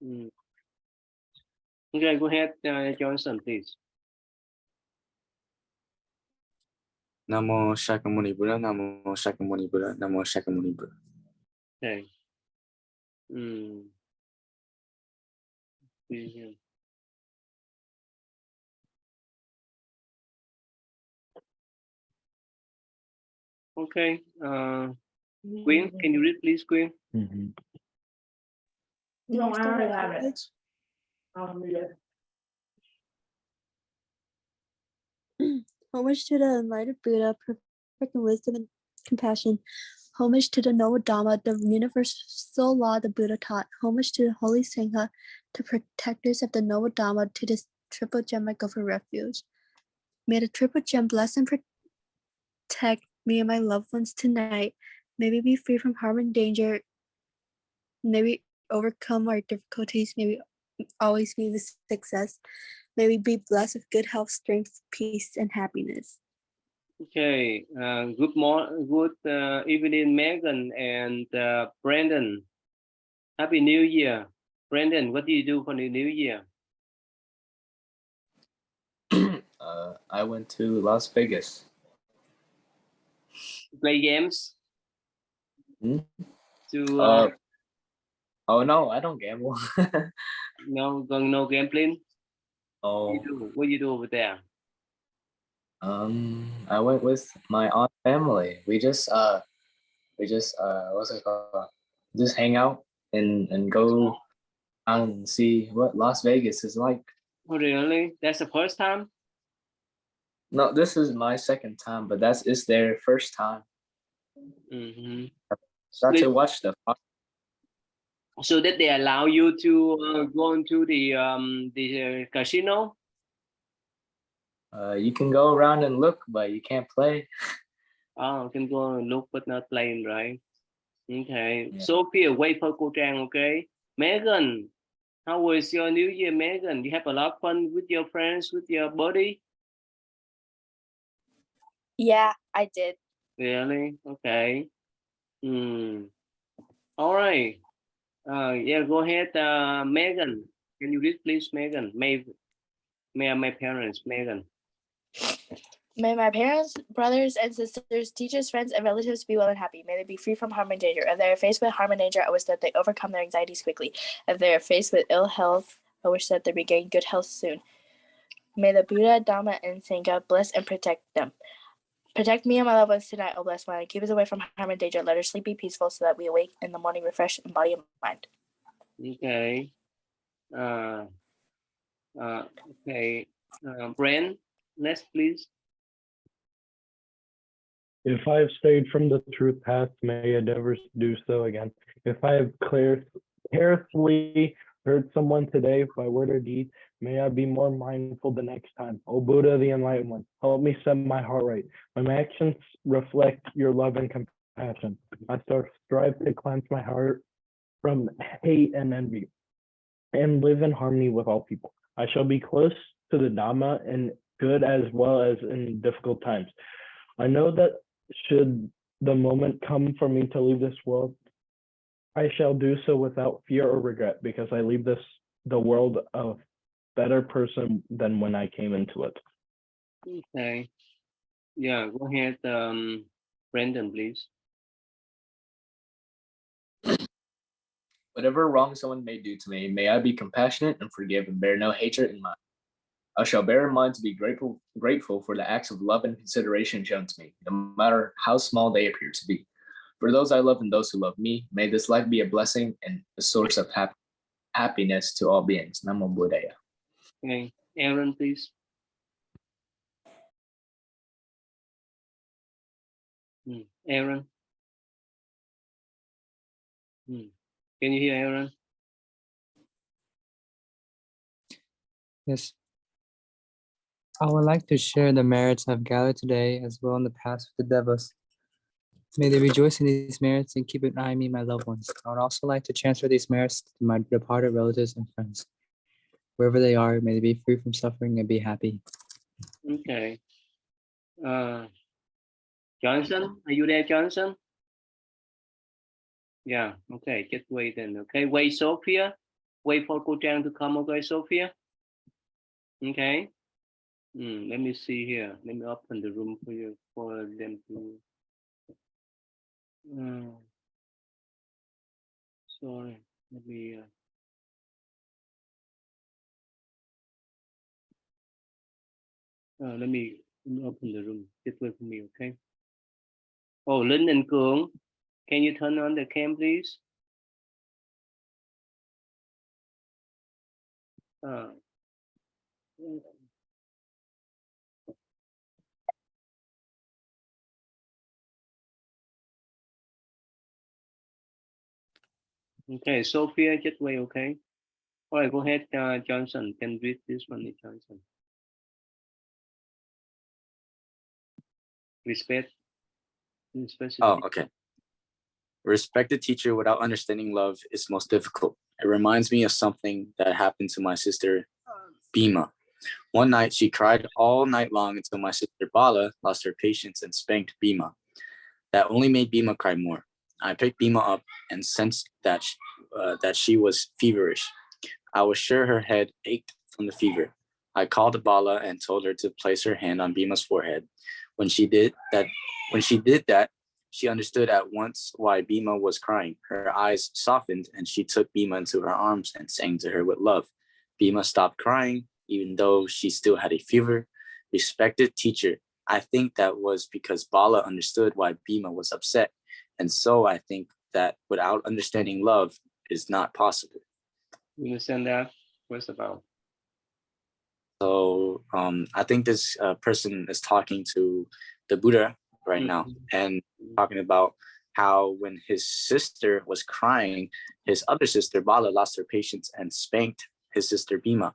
Mm. Okay, go ahead, Johnson, please. Namo Shakyamuni Buddha, Namo Shakyamuni Buddha, Namo Shakyamuni Buddha. Okay. Mm. Yeah. Okay. Queen, can you read, please, Queen? No, I already have it. I'll read it. Homage to the enlightened Buddha, perfect wisdom and compassion. Homage to the noble Dhamma, the universal law the Buddha taught. Homage to the holy Sangha, the protectors of the noble Dhamma, to this triple gem I go for refuge. May the triple gem bless and protect me and my loved ones tonight. May we be free from harm and danger. May we overcome our difficulties. May we always be with success. May we be blessed with good health, strength, peace, and happiness. Okay. Good morning, good evening, Megan and Brandon. Happy New Year. Brandon, what do you do for the New Year? I went to Las Vegas. Play games? Hmm? To Oh no, I don't gamble. no gambling? Oh, What do you do over there? I went with my aunt family. We just what's it called? Just hang out and go out and see what Las Vegas is like. Oh, really? That's the first time? No, this is my second time, but it's their first time. Mm-hmm. Got to watch the. So did they allow you to go into the casino? You can go around and look, but you can't play. Oh, you can go and look but not playing, right? Okay. Yeah. Sophia, wait for cô Trang, okay? Megan, how was your New Year, Megan? You have a lot of fun with your friends, with your buddy? Yeah, I did. Really? Okay. All right. Yeah, go ahead, Megan. Can you read, please, Megan? May my parents, Megan. May my parents, brothers, and sisters, teachers, friends, and relatives be well and happy. May they be free from harm and danger. If they are faced with harm and danger, I wish that they overcome their anxieties quickly. If they are faced with ill health, I wish that they regain good health soon. May the Buddha, Dhamma, and Sangha bless and protect them. Protect me and my loved ones tonight, O blessed one, and keep us away from harm and danger. Let our sleep be peaceful so that we awake in the morning refreshed in body and mind. Okay. Okay. Brand, next, please. If I have strayed from the truth path, may I endeavor to do so again. If I have carelessly hurt someone today by word or deed, may I be more mindful the next time. O Buddha, the Enlightened One, help me set my heart right. My actions reflect your love and compassion. I strive to cleanse my heart from hate and envy and live in harmony with all people. I shall be close to the Dhamma in good as well as in difficult times. I know that should the moment come for me to leave this world, I shall do so without fear or regret, because I leave the world a better person than when I came into it. Okay. Yeah, go ahead, Brandon, please. Whatever wrong someone may do to me, may I be compassionate and forgive and bear no hatred in mind. I shall bear in mind to be grateful for the acts of love and consideration shown to me, no matter how small they appear to be. For those I love and those who love me, may this life be a blessing and a source of happiness to all beings. Namo Buddhaya. Okay, Aaron, please. Aaron. Can you hear Aaron? Yes. I would like to share the merits I've gathered today as well in the past with the devas. May they rejoice in these merits and keep an eye on me, my loved ones. I would also like to transfer these merits to my departed relatives and friends. Wherever they are, may they be free from suffering and be happy. Okay. Johnson, are you there, Johnson? Yeah, okay, just wait then. Okay, wait, Sophia. wait for cô Trang to come, okay, Sophia? Okay. Let me see here. Let me open the room for you, for them to. Sorry, let me. Let me open the room. Just wait for me, okay? Oh, Linh and Cường, can you turn on the cam, please? Okay, Sophia, just wait, okay? All right, go ahead, Johnson. Can read this one, Johnson. Respect. Oh, okay. Respect the teacher without understanding love is most difficult. It reminds me of something that happened to my sister, Bima. One night, she cried all night long until my sister Bala lost her patience and spanked Bima. That only made Bima cry more. I picked Bima up and sensed that she was feverish. I was sure her head ached from the fever. I called Bala and told her to place her hand on Bima's forehead. When she did that, she understood at once why Bima was crying. Her eyes softened and she took Bima into her arms and sang to her with love. Bima stopped crying, even though she still had a fever. Respected teacher, I think that was because Bala understood why Bima was upset. And so I think that without understanding love is not possible. You understand that? What's about? So I think this person is talking to the Buddha right now and talking about how when his sister was crying, his other sister, Bala, lost her patience and spanked his sister, Bima.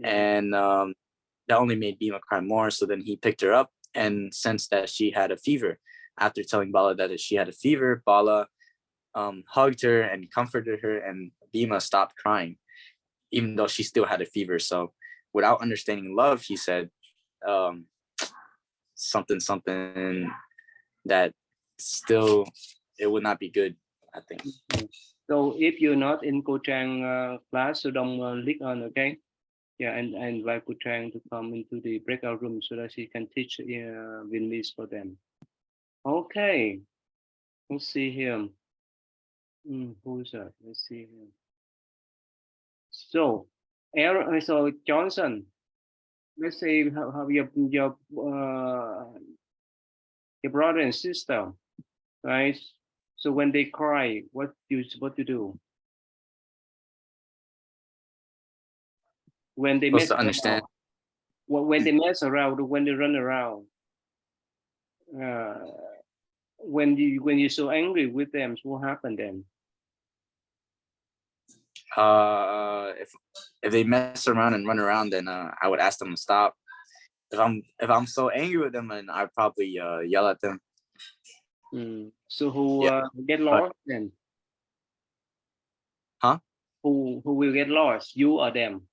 And that only made Bima cry more. So then he picked her up and sensed that she had a fever. After telling Bala that she had a fever, Bala hugged her and comforted her, and Bima stopped crying, even though she still had a fever. So without understanding love, he said something that still it would not be good, I think. So if you're not in Cô Trang class, so don't click on, okay? Yeah, and invite Cô Trang to come into the breakout room so that she can teach Vietnamese for them. Okay, let's see here. Who's that? Let's see here. So, Aaron, so Johnson, let's say how your brother and sister, right? So when they cry, what you supposed to do? When they mess Supposed to understand. around, when they mess around, when they run around, when you're so angry with them, so what happened then? If they mess around and run around, then I would ask them to stop. If I'm so angry with them, then I'd probably yell at them. So who get lost then? Huh? Who will get lost? You or them?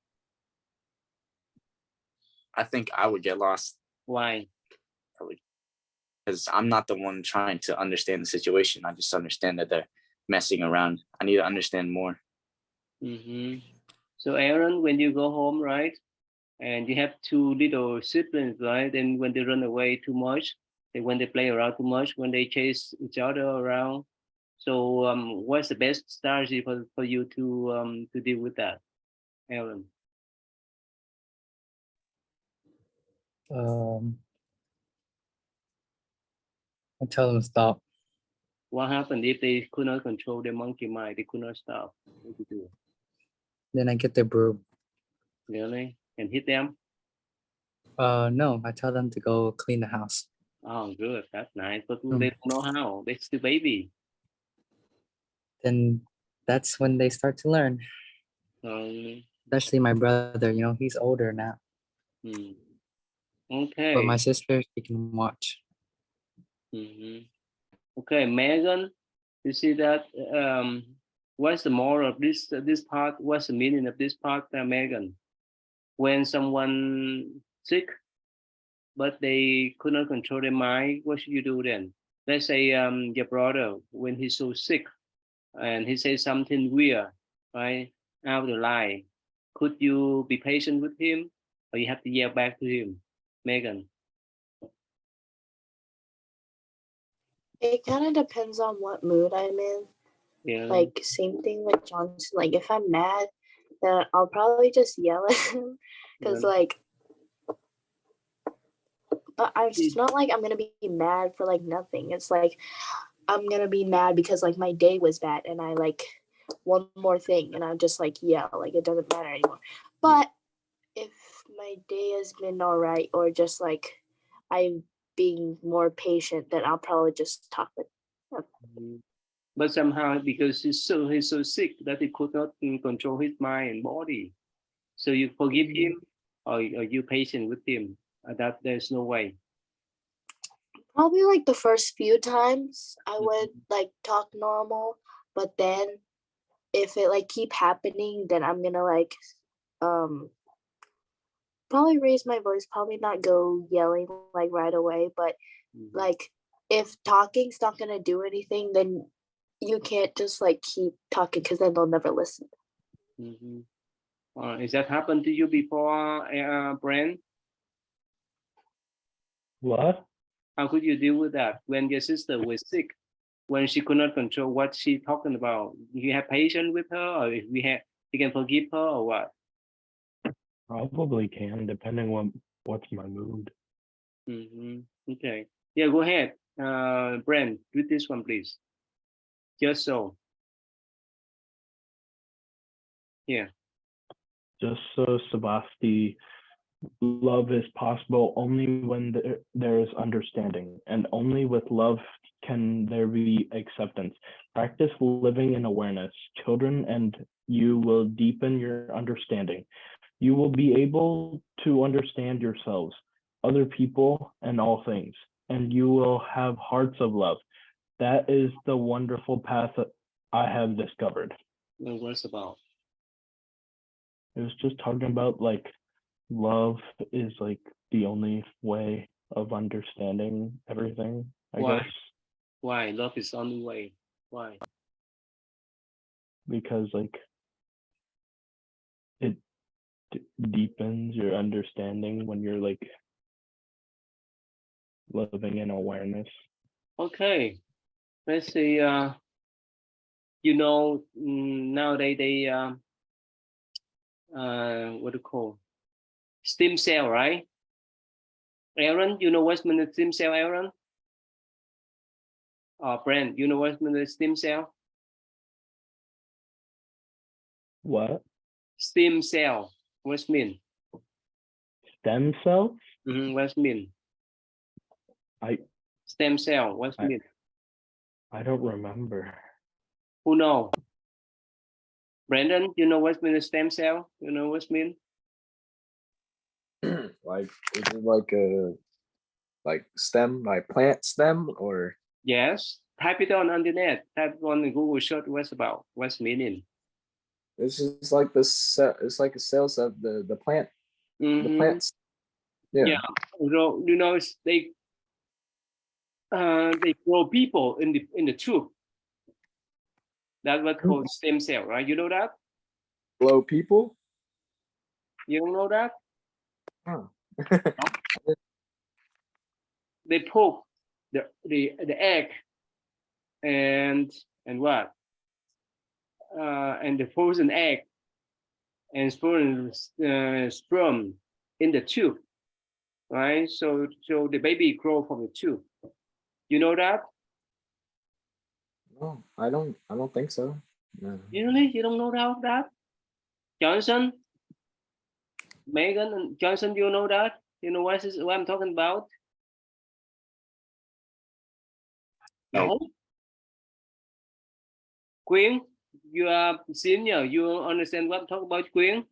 I think I would get lost. Why? Because I'm not the one trying to understand the situation. I just understand that they're messing around. I need to understand more. So Aaron, when you go home, right, and you have two little siblings, right, then when they run away too much, when they play around too much, when they chase each other around, so what's the best strategy for you to deal with that, Aaron? I tell them to stop. What happened if they could not control their monkey mind? They could not stop. What do you do? Then I get their broom. Really? And hit them? No, I tell them to go clean the house. Oh, good. That's nice. But they don't know how. They're still baby. Then that's when they start to learn. Especially my brother, he's older now. Okay. But my sister, she can watch. Okay, Megan, you see that? What's the moral of this part? What's the meaning of this part, Megan? When someone sick, but they could not control their mind, what should you do then? Let's say your brother, when he's so sick, and he says something weird, right? out of the line. Could you be patient with him, or you have to yell back to him, Megan? It kind of depends on what mood I'm in. Yeah. Like, same thing with Johnson. Like, if I'm mad, then I'll probably just yell at him. Because, Yeah. like, but it's not like I'm going to be mad for, like, nothing. It's like, I'm going to be mad because, like, my day was bad. And I, like, one more thing. And I'm just, like, yell. Like, it doesn't matter anymore. But if my day has been all right, or just, like, I'm being more patient, then I'll probably just talk with him. Mhm. But somehow, because he's so sick that he could not control his mind and body, so you forgive him, or are you patient with him? That there's no way. Probably like the first few times I would like talk normal, but then if it like keep happening, then I'm gonna like probably raise my voice, probably not go yelling like right away, but like if talking's not gonna do anything, then you can't just like keep talking because then they'll never listen. Mhm. Is that happened to you before, Brent? What? How could you deal with that when your sister was sick, when she could not control what she talking about? You have patience with her, or if you can forgive her, or what? Probably can, depending on what's my mood. Okay. Yeah, go ahead. Brent, read this one, please. Just so. Yeah. Just so, Sebasti, love is possible only when there is understanding, and only with love can there be acceptance. Practice living in awareness, children, and you will deepen your understanding. You will be able to understand yourselves, other people, and all things, and you will have hearts of love. That is the wonderful path that I have discovered. What's about? It was just talking about like love is like the only way of understanding everything, I Why? guess, Why? Love is the only way. Why? because like it deepens your understanding when you're like living in awareness. Okay. Let's see. Nowadays they what do you call stem cell, right? Aaron, you know what's mean stem cell, Aaron? Brent, you know what's mean stem cell? What? Stem cell. What's mean? Stem cells? What's mean? I Stem cell. What's mean? I don't remember. Who know? Brandon, you know what's mean stem cell? You know what's mean? Like, is it like a stem, like plant stem, or Yes. Type it on the net. Type on the Google search what's about. What's meaning? this is like the cell? It's like a cells of the plant, the plants. Yeah. They grow people in the tube. That's what called stem cell, right? You know that? Glow people. You don't know that? Huh. They poke the egg and what? And the frozen egg and sperm in the tube, right? So the baby grow from the tube. You know that? No, I don't. I don't think so. No. Really? You don't know that? Johnson, Megan, and Johnson, you know that? You know what I'm talking about? No. Quyên, you are senior. You understand what I'm talking about, Quyên?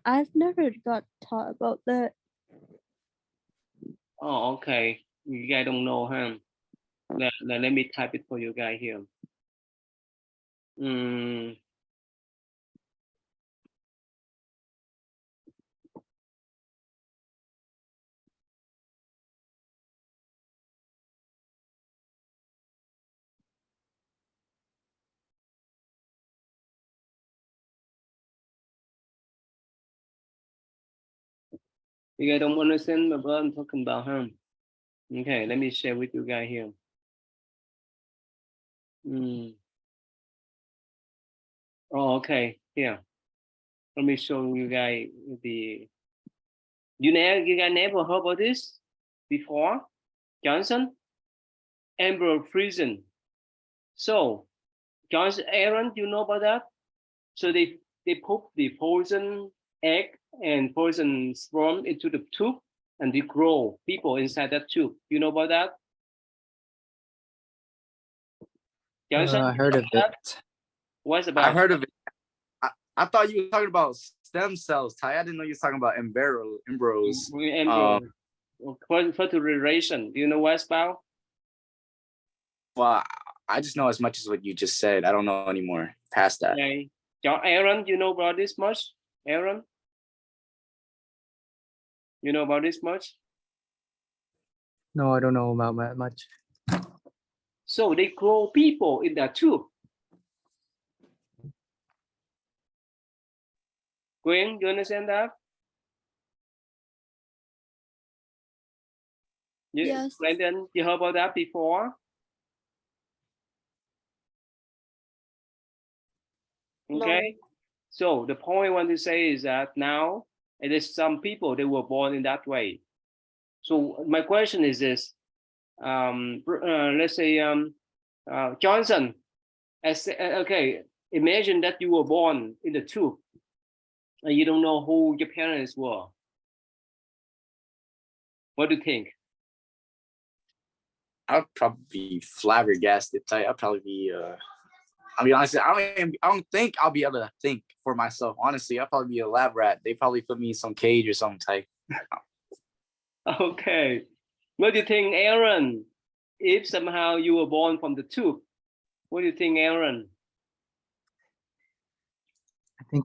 I've never got taught about that. Oh, okay. You guys don't know, huh? Let me type it for you guys here. You guys don't understand what I'm talking about, huh? Okay, let me share with you guys here. Oh, okay. Here, let me show you guys the. You guys never heard about this before? Johnson, Emperor prison. So, Johnson, Aaron, you know about that? So they put the poison egg and poison sperm into the tube, and they grow people inside that tube. You know about that? Johnson, I heard of it. what's about? I heard of it. I thought you were talking about stem cells, Ty. I didn't know you were talking about embryos. Fertilization. Do you know what's about? Well, I just know as much as what you just said. I don't know anymore past that. Okay. Aaron, you know about this much? Aaron? You know about this much? No, I don't know about that much. So they grow people in that tube. Gwen, you understand that? Yes. Brandon, you heard about that before? Okay. No. So the point I want to say is that now it is some people they were born in that way. So my question is this: let's say Johnson, okay, imagine that you were born in the tube and you don't know who your parents were. What do you think? I'll probably be flabbergasted. I'll probably be. I'll be honest. I don't think I'll be able to think for myself. Honestly, I'll probably be a lab rat. They probably put me in some cage or something type. Okay. What do you think, Aaron? If somehow you were born from the tube, what do you think, Aaron? I think,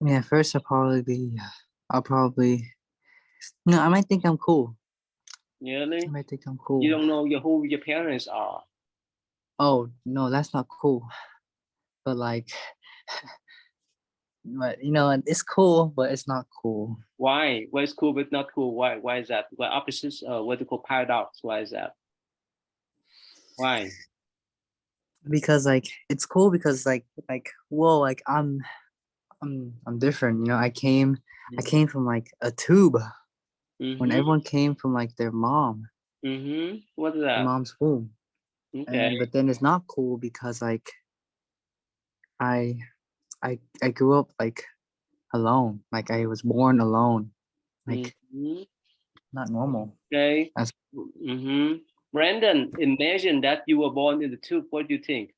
at first I'll probably, no, I might think I'm cool. Really? I might think I'm cool. You don't know who your parents are. Oh, no, that's not cool. But like, but it's cool, but it's not cool. Why? Why is cool but not cool? Why is that? Why opposites? What they call paradox? Why is that? Why? Because like it's cool because like whoa, like I'm different. I came from like a tube when everyone came from like their mom. What is Their that? mom's womb. Okay. But then it's not cool because like I grew up like alone. Like I was born alone. Like not normal. Okay. That's Brandon, imagine that you were born in the tube. What do you think?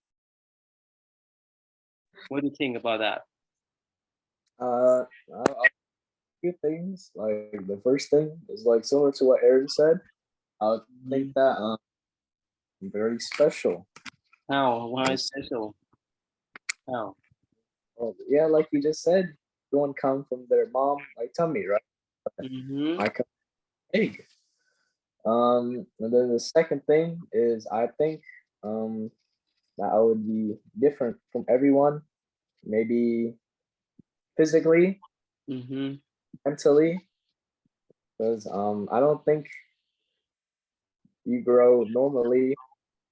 What do you think about that? I'll few things. Like the first thing is like similar to what Aaron said. I think that very special. How? Why special? How? Well, yeah, like you just said, everyone come from their mom like tummy, right? I come egg. And then the second thing is I think that I would be different from everyone, maybe physically, mentally, because I don't think you grow normally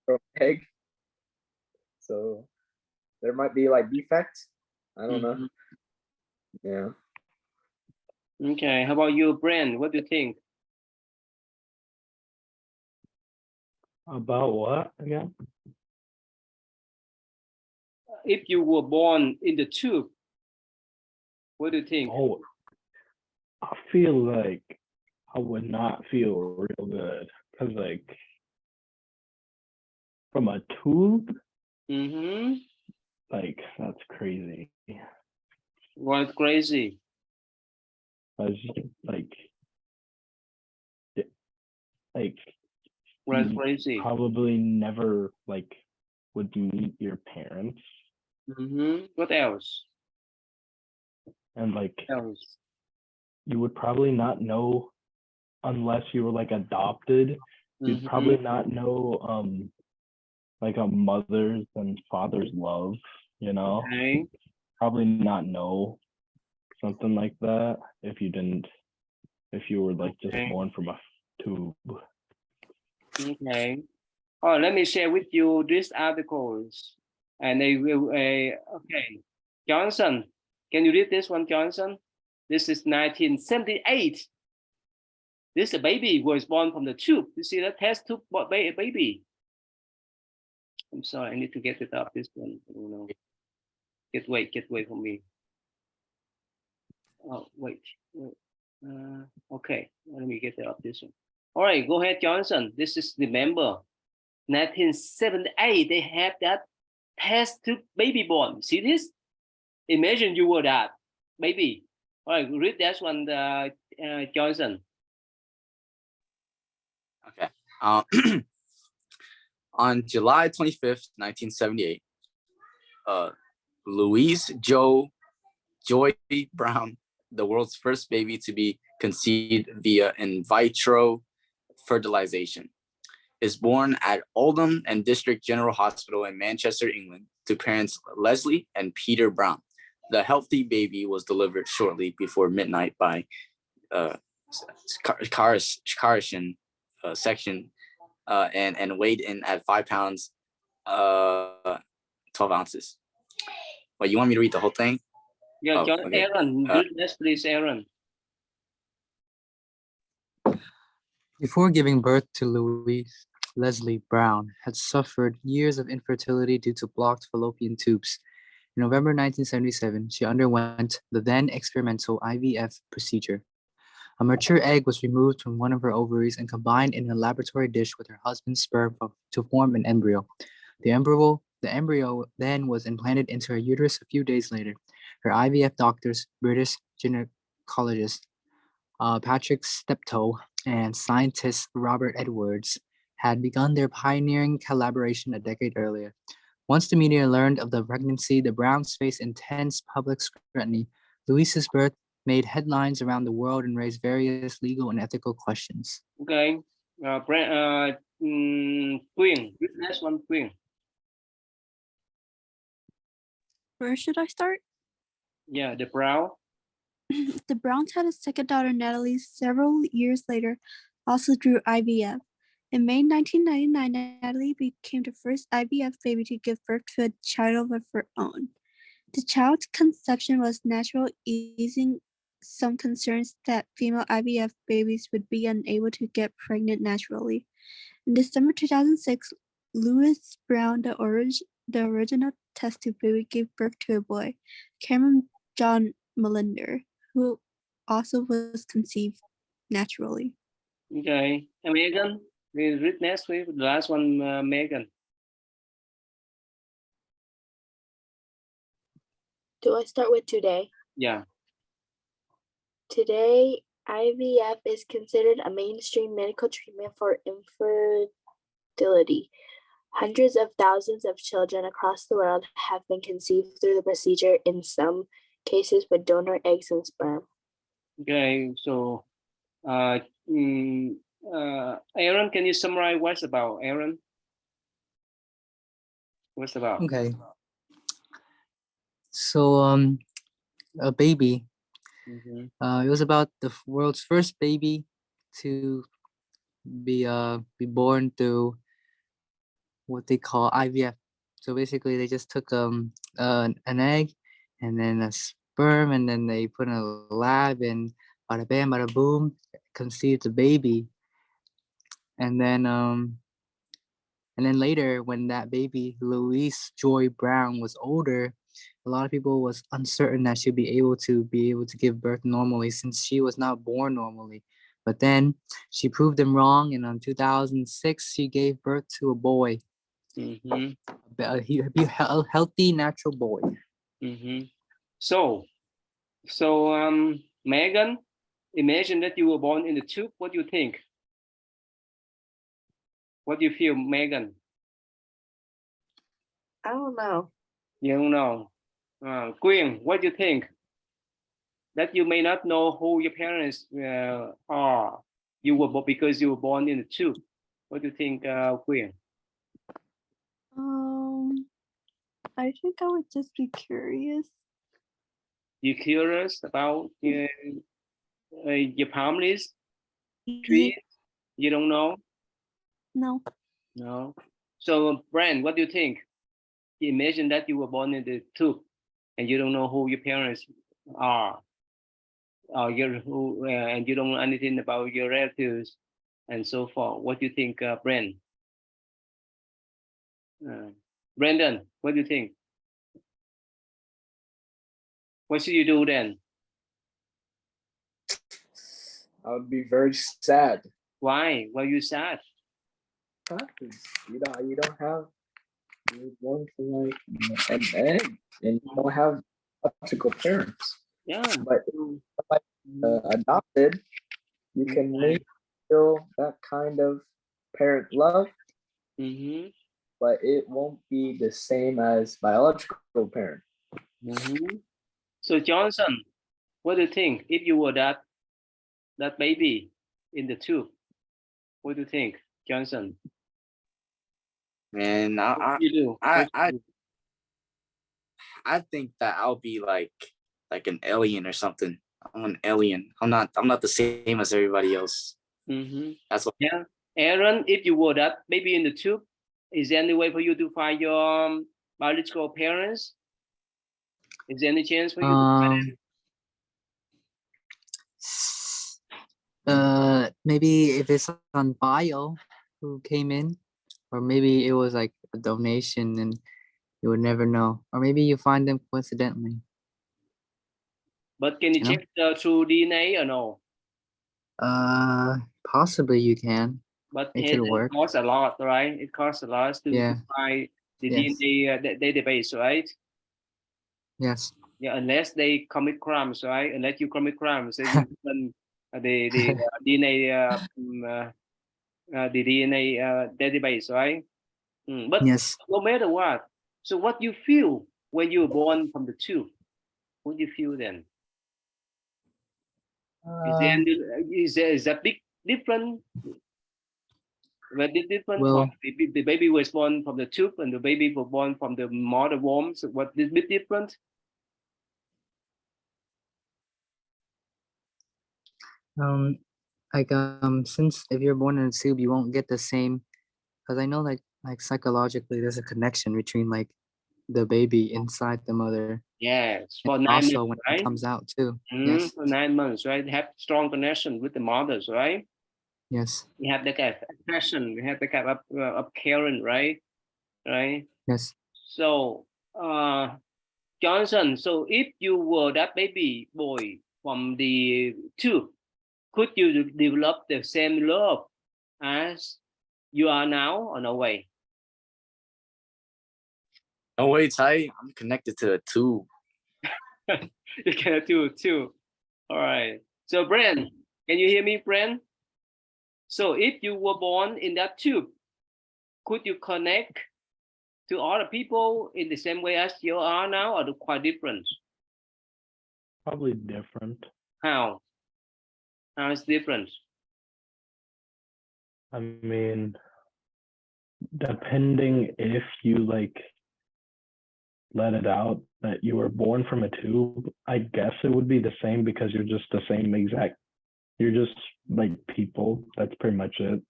from egg, so there might be like defects. I don't know. Yeah. Okay. How about you, Brand? What do you think? About what again? If you were born in the tube, what do you think? Oh, I feel like I would not feel real good because like from a tube, like that's crazy. What's crazy? I was just like What's crazy? probably never like would meet your parents. What else? And like Else? you would probably not know unless you were like adopted. You'd probably not know like a mother's and father's love, Okay. probably not know something like that if you didn't if you were like just Okay. born from a tube. Okay. Oh, let me share with you these articles, and they will. Okay, Johnson, can you read this one, Johnson? This is 1978. This baby was born from the tube. You see that test tube baby. I'm sorry, I need to get it up. This one, you know. Get away from me. Oh, wait. Okay, let me get it up. This one. All right, go ahead, Johnson. This is remember 1978. They have that test tube baby born. See this? Imagine you were that baby. All right, read that one, Johnson. Okay. On July 25th, 1978, Louise Joy Brown, the world's first baby to be conceived via in vitro fertilization, is born at Oldham and District General Hospital in Manchester, England, to parents Leslie and Peter Brown. The healthy baby was delivered shortly before midnight by Carson section and weighed in at 5 pounds, 12 ounces. Well, you want me to read the whole thing? Yeah, Oh, John, okay. Aaron, read this, please, Aaron. Before giving birth to Louise, Leslie Brown had suffered years of infertility due to blocked fallopian tubes. In November 1977, she underwent the then experimental IVF procedure. A mature egg was removed from one of her ovaries and combined in a laboratory dish with her husband's sperm to form an embryo. The embryo then was implanted into her uterus a few days later. Her IVF doctors, British gynecologist Patrick Steptoe and scientist Robert Edwards, had begun their pioneering collaboration a decade earlier. Once the media learned of the pregnancy, the Browns faced intense public scrutiny. Louise's birth made headlines around the world and raised various legal and ethical questions. Okay. Queen, read this one, Queen. Where should I start? Yeah, the Brown. The Browns had a second daughter, Natalie, several years later, also through IVF. In May 1999, Natalie became the first IVF baby to give birth to a child of her own. The child's conception was natural, easing some concerns that female IVF babies would be unable to get pregnant naturally. In December 2006, Louis Brown, the original test tube baby, gave birth to a boy, Cameron John Melinder, who also was conceived naturally. Okay. And Megan, we read next week. The last one, Megan. Do I start with today? Yeah. Today, IVF is considered a mainstream medical treatment for infertility. Hundreds of thousands of children across the world have been conceived through the procedure, in some cases with donor eggs and sperm. Okay. So, Aaron, can you summarize what's about, Aaron? What's about? Okay. So a baby. It was about the world's first baby to be born through what they call IVF. So basically, they just took an egg and then a sperm, and then they put in a lab, and bada bam, bada boom, conceived a baby. And then later, when that baby Louise Joy Brown was older, a lot of people was uncertain that she'd be able to give birth normally, since she was not born normally. But then she proved them wrong, and in 2006 she gave birth to a boy, a healthy natural boy. So, Megan, imagine that you were born in the tube. What do you think? What do you feel, Megan? I don't know. You don't know. Queen, what do you think? That you may not know who your parents are. Because you were born in the tube. What do you think, Queen? I think I would just be curious. You curious about Your families, Mhm. trees, you don't know? No. No. So, Brand, what do you think? Imagine that you were born in the tube and you don't know who your parents are, or and you don't know anything about your relatives and so forth. What do you think, Brand? Brandon, what do you think? What should you do then? I would be very sad. Why? Why are you sad? Because you don't have, you're born from like an egg, and you don't have biological parents. Yeah. But like adopted, you can maybe feel that kind of parent love, Mm-hmm. but it won't be the same as biological parent. Mm-hmm. So Johnson, what do you think if you were that baby in the tube? What do you think, Johnson? And What do you do? I think that I'll be like an alien or something. I'm an alien. I'm not the same as everybody else. Mm-hmm. That's what. Yeah. Aaron, if you were that baby in the tube, is there any way for you to find your biological parents? Is there any chance for you to find them? Maybe if it's on bio who came in, or maybe it was like a donation and you would never know, or maybe you find them coincidentally. But can you check through DNA or no? Possibly you can. But It it could work. costs a lot, right? It costs a lot to find the Yes. DNA database, right? Yes. Yeah, unless they commit crimes, right? Unless you commit crimes, then you can the DNA the DNA database, right? But Yes. no matter what, so what you feel when you were born from the tube? What do you feel then? Is that big different? Very different from Well, the baby was born from the tube and the baby was born from the mother womb. So what is bit different? like since if you're born in a tube, you won't get the same, because I know like psychologically there's a connection between like the baby inside the mother. Yes, And for 9 also months, when right? it comes out too. Yes. For 9 months, right? Have strong connection with the mothers, right? Yes. We have the kind of passion, we have the kind of caring, right? Right. Yes. So, Johnson, so if you were that baby boy from the tube, could you develop the same love as you are now or no way? No way, Ty. I'm connected to a tube. You can do it too. All right. So, Brent, can you hear me, Brent? So, if you were born in that tube, could you connect to other people in the same way as you are now, or quite different? Probably different. How? How is different? I mean, depending if you like let it out that you were born from a tube, I guess it would be the same because you're just the same exact, you're just like people. That's pretty much it.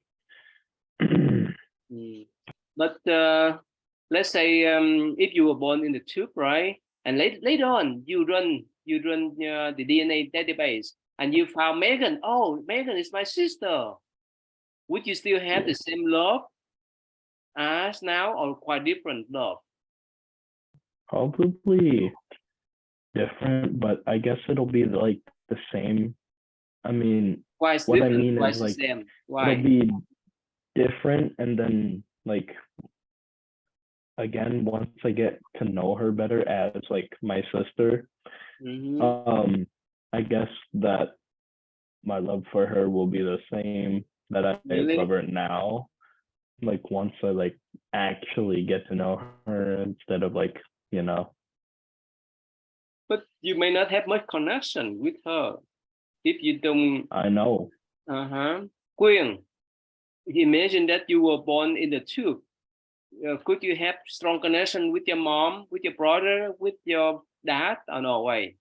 But let's say if you were born in the tube, right, and later on you run the DNA database and you found Megan. Oh, Megan is my sister. Would you still have the same love as now, or quite different love? Probably different, but I guess it'll be like the same. I mean, Why is what I different? mean Why is is the like same? Why? it'll be different, and then like again, once I get to know her better as like my sister, I guess that my love for her will be the same that I Really? love her now. Like once I like actually get to know her instead of like, you know. But you may not have much connection with her if you don't. I know. Quyên, imagine that you were born in the tube. Could you have strong connection with your mom, with your brother, with your dad, or no way?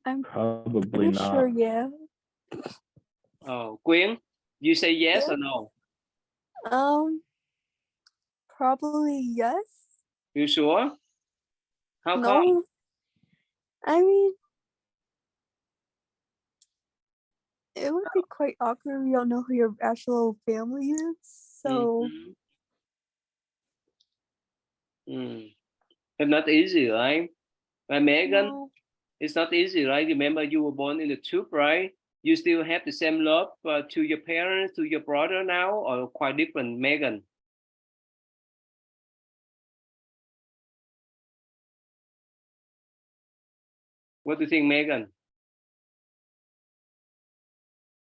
I'm Probably pretty not. sure, yeah. Oh, Quyên, you say yes or no? Probably yes. You sure? How come? No. I mean, it would be quite awkward if you don't know who your actual family is. So It's not easy, right? But Megan, no. it's not easy, right? Remember, you were born in the tube, right? You still have the same love to your parents, to your brother now, or quite different, Megan? What do you think, Megan?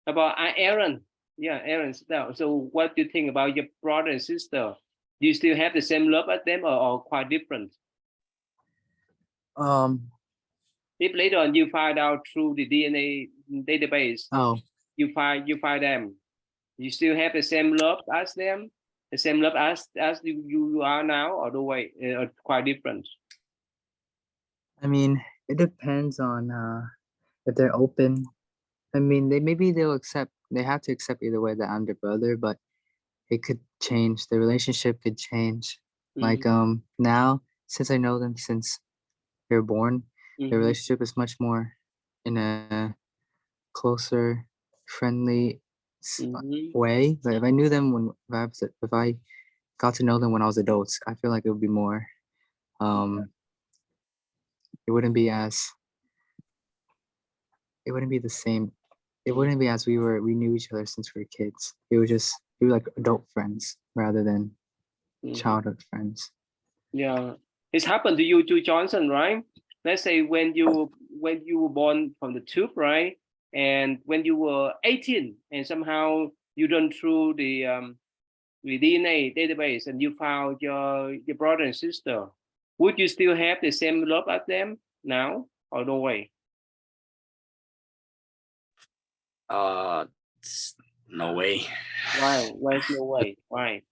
About Aaron? Yeah, Aaron. So what do you think about your brother and sister? Do you still have the same love at them, or quite different? If later on you find out through the DNA database, you find them, you still have the same love as them, the same love as you are now, or the way quite different? I mean, it depends on if they're open. I mean, they have to accept either way that I'm their brother, but it could change. The relationship could change. Like now, since I know them since they were born, the relationship is much more in a closer, friendly way. But if I knew them if I got to know them when I was adults, I feel like it would be more. It wouldn't be the same. It wouldn't be as we knew each other since we were kids. We were like adult friends rather than childhood friends. Yeah, it's happened to you too, Johnson, right? Let's say when you were born from the tube, right? And when you were 18 and somehow you run through the DNA database and you found your brother and sister, would you still have the same love as them now, or no way? No way. Why? Why's no way? Why?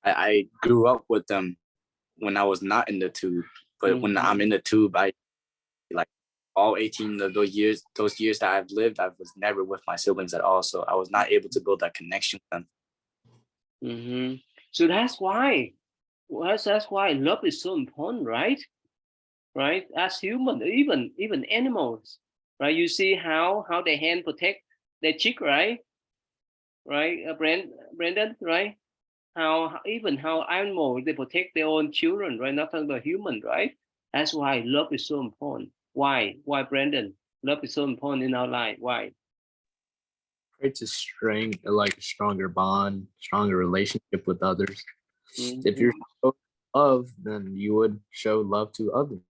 I grew up with them when I was not in the tube, but when I'm in the tube, I like all 18 of those years that I've lived, I was never with my siblings at all, so I was not able to build that connection with them. So that's why love is so important, right? Right, as human, even animals, right? You see how they hand protect their chick, right? Brandon, right? How animals, they protect their own children, right? Not talking about human, right? That's why love is so important. Why, Brandon? Love is so important in our life. Why? Creates a stronger bond, stronger relationship with others. If you're love, then you would show love to others.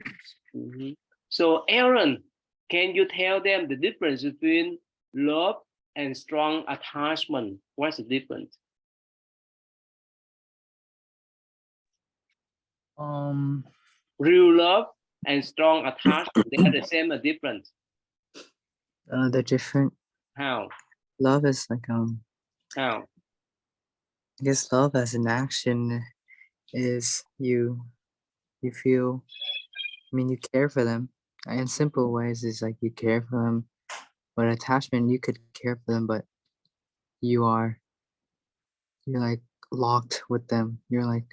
So Aaron, can you tell them the difference between love and strong attachment? What's the difference? Real love and strong attachment, they are the same or different? They're different. How? Love is like How? I guess love as an action is you feel, I mean, you care for them. In simple ways is like you care for them. But attachment, you could care for them, but you're like locked with them. You're like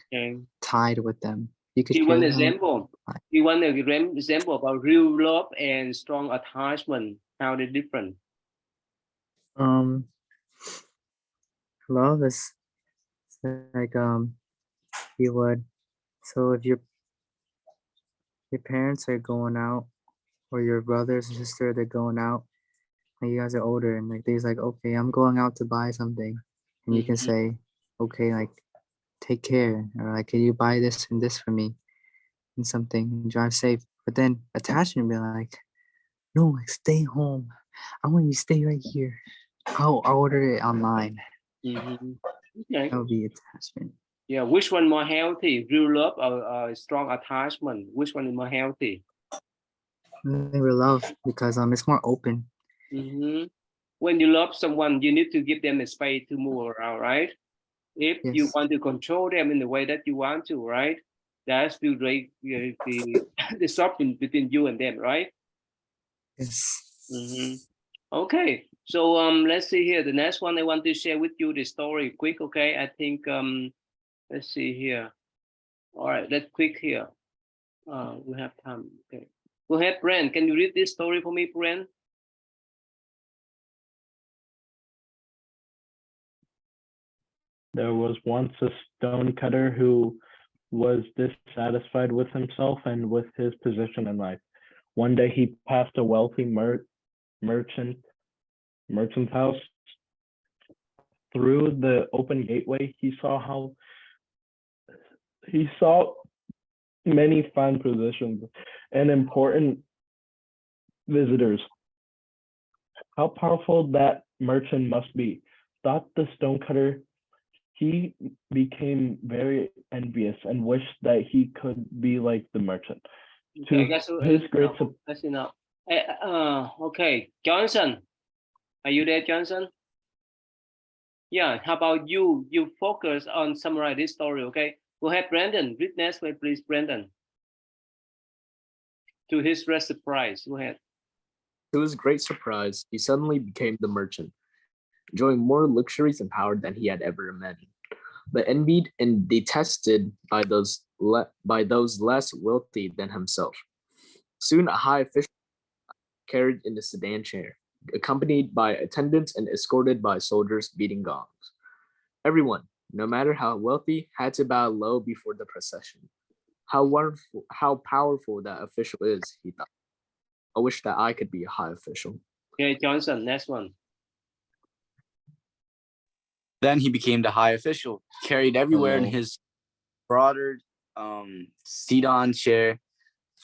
tied with them. You could Give care one them. example. Give one example about real love and strong attachment. How they're different? Love is like you would. So if your parents are going out, or your brothers and sister, they're going out, and you guys are older, and like they's like, okay, I'm going out to buy something, and you can say, okay, like take care, or like, can you buy this and this for me, and something, and drive safe. But then attachment be like, no, like stay home. I want you to stay right here. I'll order it online. Okay. That would be attachment. Yeah, which one more healthy? Real love or strong attachment? Which one is more healthy? They will love because it's more open. When you love someone, you need to give them a space to move around, right? If you want to control them in the way that you want to, right? That's the the something between you and them, right? Yes. Mm-hmm. Okay, so let's see here. The next one I want to share with you the story quick. Okay, I think let's see here. All right, let's quick here. We have time. Okay, go ahead, Brent. Can you read this story for me, Brent? There was once a stonecutter who was dissatisfied with himself and with his position in life. One day he passed a wealthy merchant's house. Through the open gateway, he saw many fine positions and important visitors. How powerful that merchant must be, thought the stonecutter. He became very envious and wished that he could be like the merchant. Okay, I To guess his great that's enough. Okay, Johnson, are you there, Johnson? Yeah. How about you? You focus on summarize this story. Okay. Go ahead, Brandon. Read next way, please, Brandon. To his great surprise, go ahead. To his great surprise, he suddenly became the merchant, enjoying more luxuries and power than he had ever imagined. But envied and detested by those less wealthy than himself. Soon, a high official carried in a sedan chair, accompanied by attendants and escorted by soldiers beating gongs. Everyone, no matter how wealthy, had to bow low before the procession. How wonderful, how powerful that official is, he thought. I wish that I could be a high official. Okay, Johnson, next one. Then he became the high official, carried everywhere in his broader sedan chair,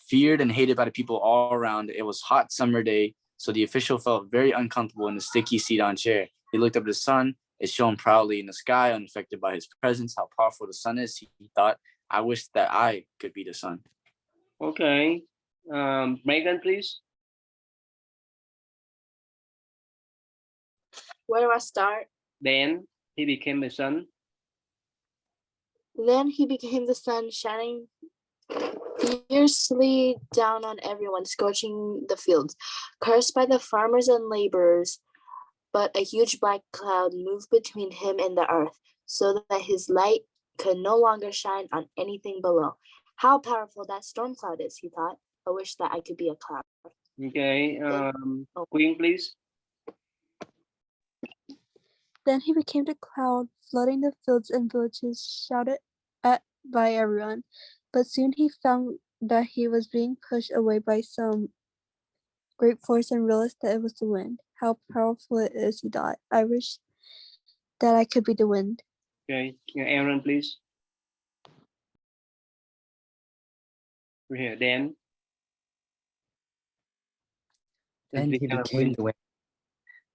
feared and hated by the people all around. It was hot summer day, so the official felt very uncomfortable in the sticky sedan chair. He looked up at the sun. It shone proudly in the sky, unaffected by his presence. How powerful the sun is, he thought. I wish that I could be the sun. Okay. Megan, please. Where do I start? Then he became a son. Then he became the sun, shining fiercely down on everyone, scorching the fields. Cursed by the farmers and laborers, but a huge black cloud moved between him and the earth, so that his light could no longer shine on anything below. How powerful that storm cloud is, he thought. I wish that I could be a cloud. Okay. Queen, please. Then he became the cloud, flooding the fields and villages, shouted at by everyone. But soon he found that he was being pushed away by some great force and realized that it was the wind. How powerful it is, he thought. I wish that I could be the wind. Okay. Yeah, Aaron, please. Here, Dan. Then he became the wind,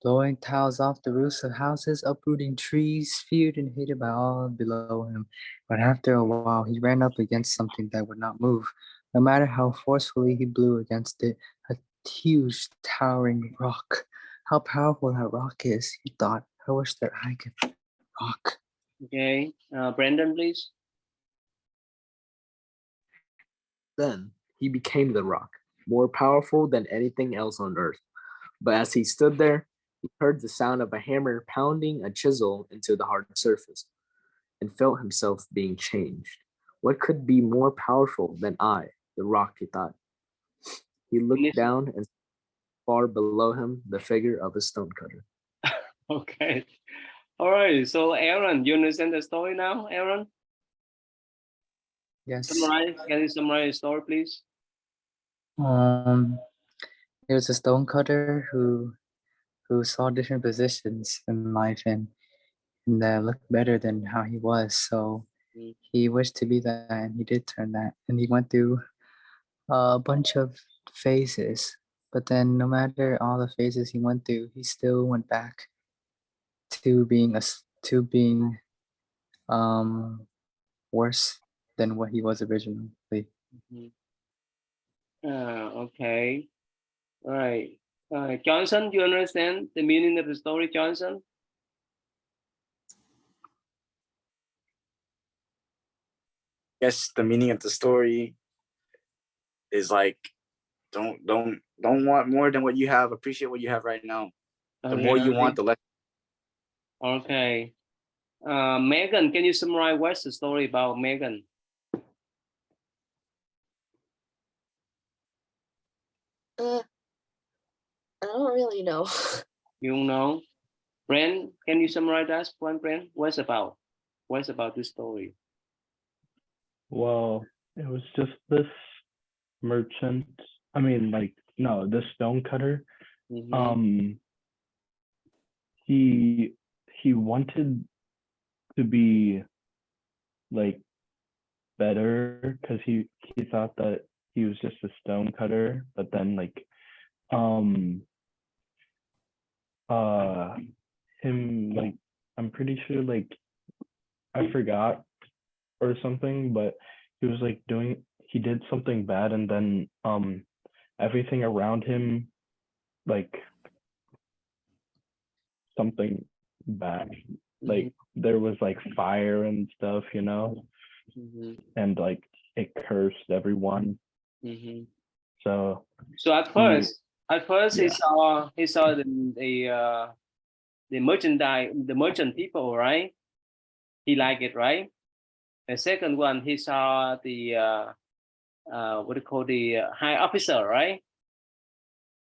blowing tiles off the roofs of houses, uprooting trees, feared and hated by all below him. But after a while, he ran up against something that would not move, no matter how forcefully he blew against it, a huge, towering rock. How powerful that rock is, he thought. I wish that I could rock. Okay. Brandon, please. Then he became the rock, more powerful than anything else on earth. But as he stood there, he heard the sound of a hammer pounding a chisel into the hard surface and felt himself being changed. What could be more powerful than I, the rock, he thought. He looked down and far below him the figure of a stonecutter. Okay. All right. So, Aaron, you understand the story now, Aaron? Yes. Summarize. Can you summarize the story, please? There was a stonecutter who saw different positions in life and that looked better than how he was. So he wished to be that, and he did turn that. And he went through a bunch of phases, but then no matter all the phases he went through, he still went back to being worse than what he was originally. Okay. All right. Johnson, do you understand the meaning of the story, Johnson? Yes, the meaning of the story is like Don't want more than what you have. Appreciate what you have right now. The more you want, the less. Okay. Megan, can you summarize what's the story about Megan? I don't really know. You don't know? Brent, can you summarize that one, Brent? What's about? What's about this story? Well, it was just this merchant. I mean, like, no, the stone cutter. He wanted to be like better because he thought that he was just a stone cutter, but then like him, like, I'm pretty sure, like, I forgot or something, but he was like he did something bad, and then everything around him, like, something bad, like there was like fire and stuff, you know, and like it cursed everyone. So at first he saw the merchant people, right? He liked it, right? The second one, he saw the what do you call, the high officer, right?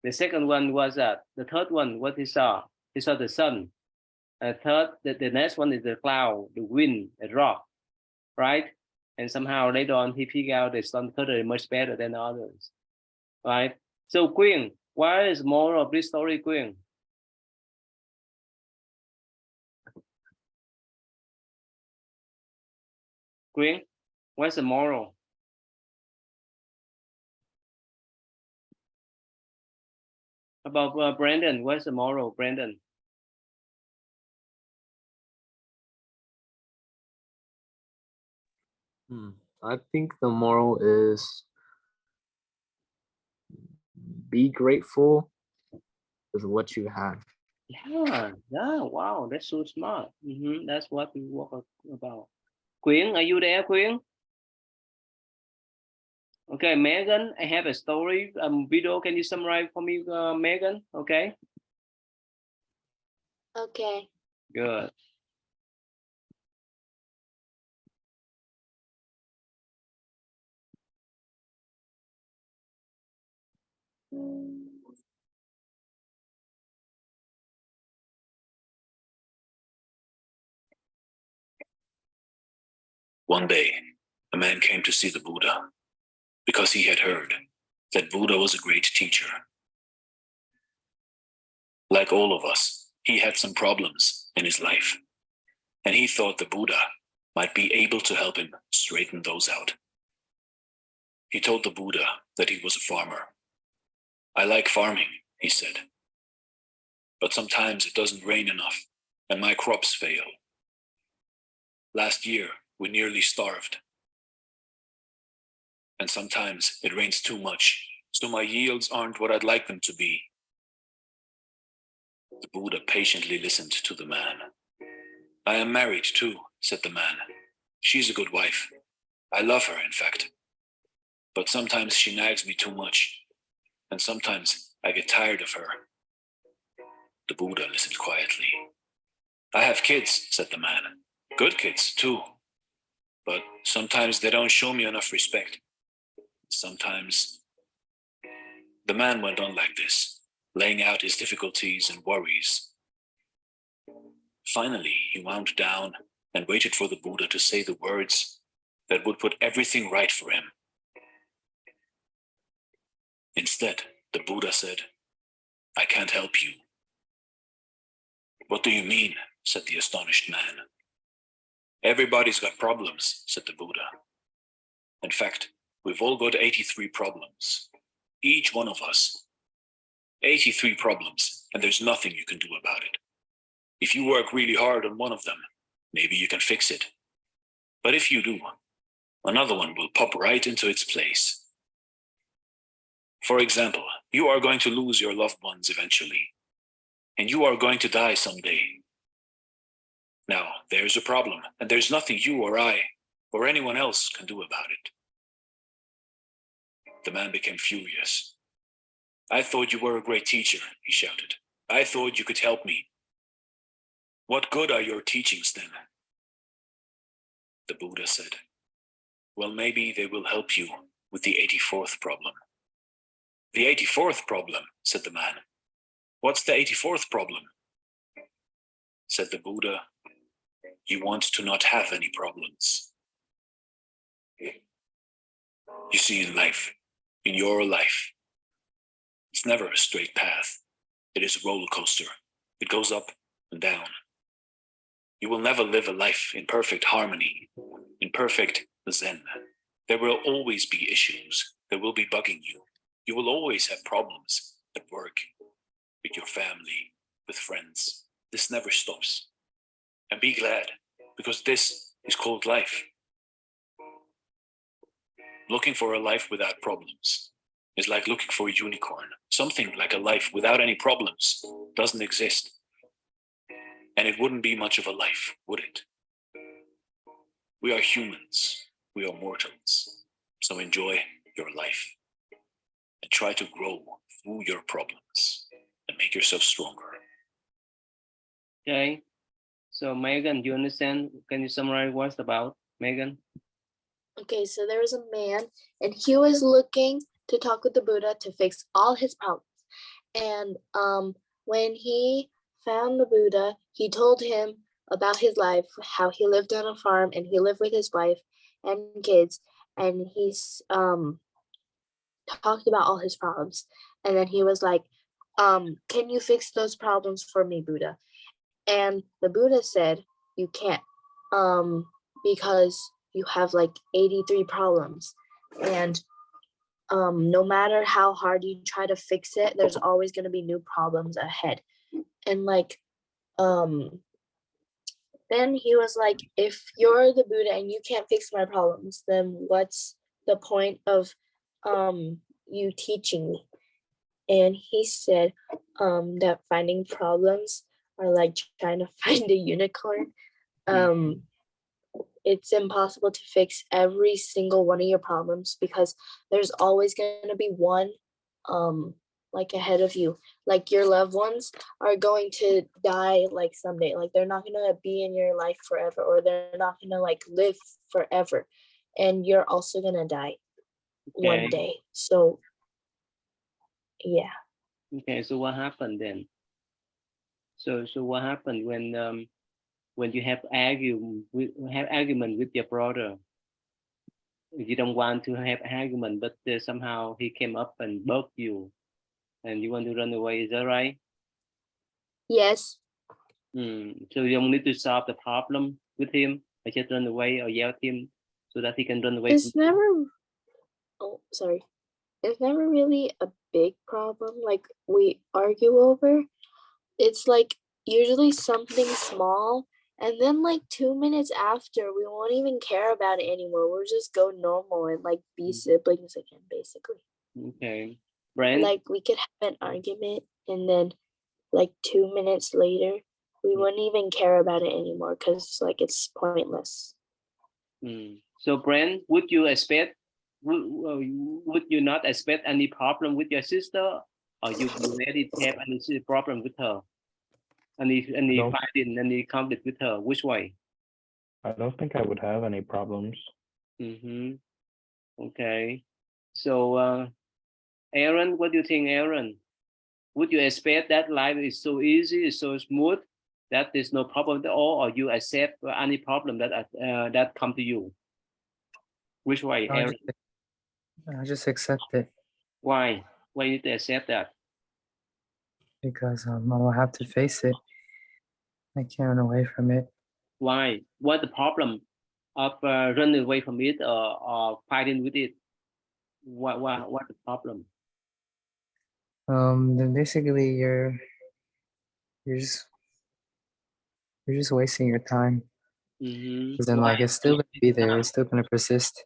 The second one was that. The third one, what he saw the sun. Third, the next one is the cloud, the wind, the rock, right? And somehow later on he figured out the stone cutter is much better than others, right? So Quyên, what is more of this story, Quyên? Quyên, what's the moral? About Brandon, what's the moral, Brandon? I think the moral is be grateful with what you have. Yeah, wow, that's so smart. That's what we work about. Quyên, are you there, Quyên? Okay, Megan, I have a story video. Can you summarize for me, Megan? Okay. Okay. Good. One day, a man came to see the Buddha because he had heard that Buddha was a great teacher. Like all of us, he had some problems in his life, and he thought the Buddha might be able to help him straighten those out. He told the Buddha that he was a farmer. I like farming, he said, but sometimes it doesn't rain enough and my crops fail. Last year, we nearly starved. And sometimes it rains too much, so my yields aren't what I'd like them to be. The Buddha patiently listened to the man. I am married too, said the man. She's a good wife. I love her, in fact. But sometimes she nags me too much, and sometimes I get tired of her. The Buddha listened quietly. I have kids, said the man. Good kids, too. But sometimes they don't show me enough respect. Sometimes... The man went on like this, laying out his difficulties and worries. Finally, he wound down and waited for the Buddha to say the words that would put everything right for him. Instead, the Buddha said, I can't help you. What do you mean? Said the astonished man. Everybody's got problems, said the Buddha. In fact, we've all got 83 problems. Each one of us. 83 problems, and there's nothing you can do about it. If you work really hard on one of them, maybe you can fix it. But if you do, another one will pop right into its place. For example, you are going to lose your loved ones eventually, and you are going to die someday. Now, there's a problem, and there's nothing you or I or anyone else can do about it. The man became furious. I thought you were a great teacher, he shouted. I thought you could help me. What good are your teachings then? The Buddha said, well, maybe they will help you with the 84th problem. The 84th problem, said the man. What's the 84th problem? Said the Buddha, you want to not have any problems. You see, in life, in your life, it's never a straight path. It is a roller coaster. It goes up and down. You will never live a life in perfect harmony, in perfect zen. There will always be issues that will be bugging you. You will always have problems at work, with your family, with friends. This never stops. And be glad, because this is called life. Looking for a life without problems is like looking for a unicorn. Something like a life without any problems doesn't exist. And it wouldn't be much of a life, would it? We are humans. We are mortals. So enjoy your life and try to grow through your problems and make yourself stronger. Okay. So Megan, you understand? Can you summarize what's about, Megan? Okay, so there was a man and he was looking to talk with the Buddha to fix all his problems. And when he found the Buddha, he told him about his life, how he lived on a farm and he lived with his wife and kids. And he's talked about all his problems. And then he was like, can you fix those problems for me, Buddha? And the Buddha said, you can't, because you have like 83 problems. And no matter how hard you try to fix it, there's always going to be new problems ahead. And like, then he was like, if you're the Buddha and you can't fix my problems, then what's the point of you teaching me? And he said that finding problems are like trying to find a unicorn. It's impossible to fix every single one of your problems because there's always going to be one like ahead of you. Like your loved ones are going to die like someday. Like they're not going to be in your life forever, or they're not going to like live forever. And you're also going to die one day. So yeah. Okay, so what happened then? So what happened when you have argument with your brother? You don't want to have argument, but somehow he came up and bugged you, and you want to run away. Is that right? Yes. So you don't need to solve the problem with him, or just run away or yell at him so that he can run away. It's never. Oh, sorry. It's never really a big problem like we argue over. It's like usually something small, and then like 2 minutes after we won't even care about it anymore. We'll just go normal and like be siblings again, basically. Okay. Brand? Like we could have an argument and then like 2 minutes later we wouldn't even care about it anymore because like it's pointless. So Brand, would you not expect any problem with your sister, or you already have any problem with her? Any fighting, any conflict with her? Which way? I don't think I would have any problems. Okay. So Aaron, what do you think, Aaron? Would you expect that life is so easy, is so smooth, that there's no problem at all, or you accept any problem that come to you? Which way, Aaron? I just accept it. Why? Why you need to accept that? Because I'll have to face it. I can't run away from it. Why? What's the problem of running away from it or fighting with it? What's the problem? Then basically you're just wasting your time. Because then like it's still gonna be there, it's still gonna persist.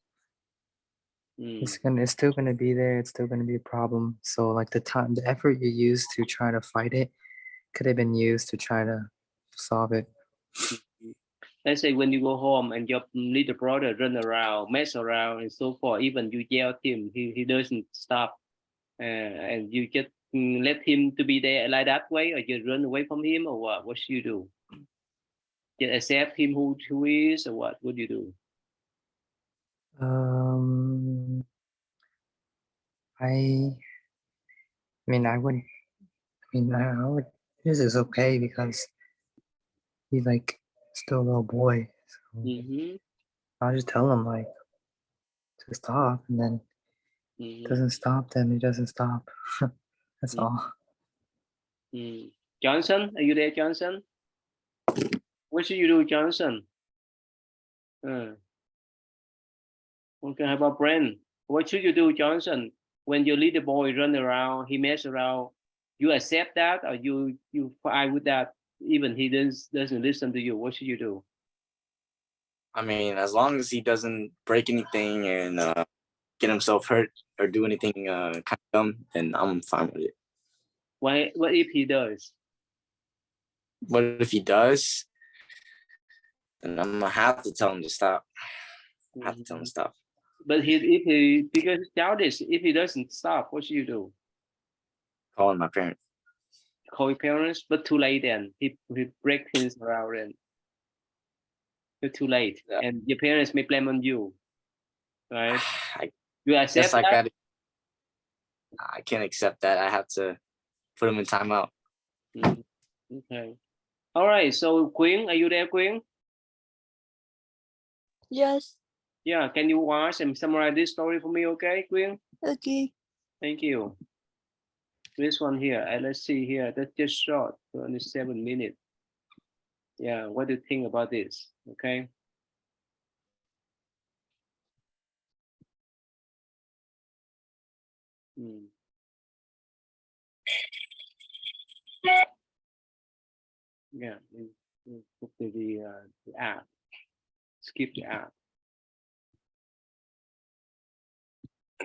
It's still gonna be there, it's still gonna be a problem. So like the effort you use to try to fight it could have been used to try to solve it. Let's say when you go home and your little brother run around, mess around and so forth, even you yell at him, he doesn't stop. and you just let him to be there like that way, or you run away from him, or what? What should you do? Just accept him who he is, or what would you do? I mean, I would. I would. This is okay because he's like still a little boy. So I'll just tell him like to stop, and then doesn't stop, then he doesn't stop. That's all. Johnson, are you there, Johnson? What should you do, Johnson? Okay, how about Brent? What should you do, Johnson? When your little boy run around, he mess around, you accept that, or you fight with that, even he doesn't listen to you? What should you do? I mean, as long as he doesn't break anything and get himself hurt or do anything kind of dumb, then I'm fine with it. What if he does? What if he does? Then I'm gonna have to tell him to stop. I have to tell him to stop. But because he's childish, if he doesn't stop, what should you do? Calling my parents. Call your parents, but too late then. He break things around and it's too late. Yeah. And your parents may blame on you. Right? You accept that? I can't accept that. I have to put him in timeout. Okay. All right. So Queen, are you there, Queen? Yes. Yeah. Can you watch and summarize this story for me, okay, Queen? Okay. Thank you. This one here, let's see here. That's just short, 27 minutes. Yeah. What do you think about this? Okay. Yeah, put the app. Skip the app.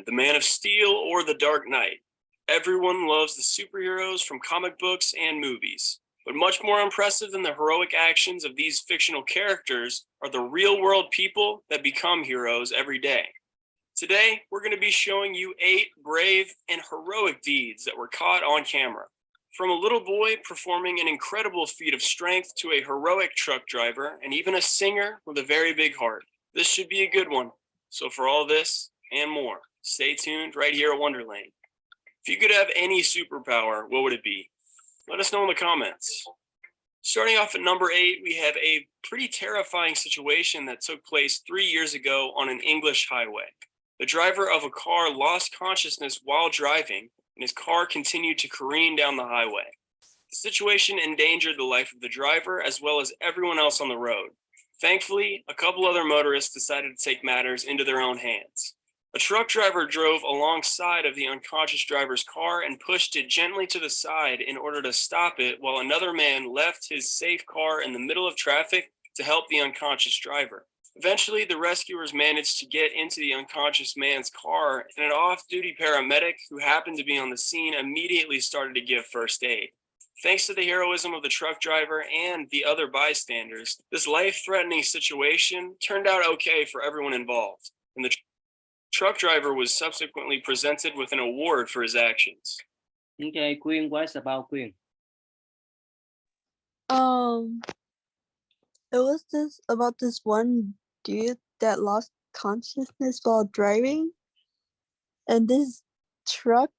The Man of Steel or The Dark Knight. Everyone loves the superheroes from comic books and movies. But much more impressive than the heroic actions of these fictional characters are the real-world people that become heroes every day. Today, we're going to be showing you 8 brave and heroic deeds that were caught on camera. From a little boy performing an incredible feat of strength to a heroic truck driver and even a singer with a very big heart. This should be a good one. So for all this and more, stay tuned right here at Wonderland. If you could have any superpower, what would it be? Let us know in the comments. Starting off at number 8, we have a pretty terrifying situation that took place 3 years ago on an English highway. The driver of a car lost consciousness while driving, and his car continued to careen down the highway. The situation endangered the life of the driver as well as everyone else on the road. Thankfully, a couple other motorists decided to take matters into their own hands. A truck driver drove alongside of the unconscious driver's car and pushed it gently to the side in order to stop it, while another man left his safe car in the middle of traffic to help the unconscious driver. Eventually, the rescuers managed to get into the unconscious man's car, and an off-duty paramedic who happened to be on the scene immediately started to give first aid. Thanks to the heroism of the truck driver and the other bystanders, this life-threatening situation turned out okay for everyone involved, and the truck driver was subsequently presented with an award for his actions. Okay, Queen, what's about Queen? It was about this one dude that lost consciousness while driving, and this truck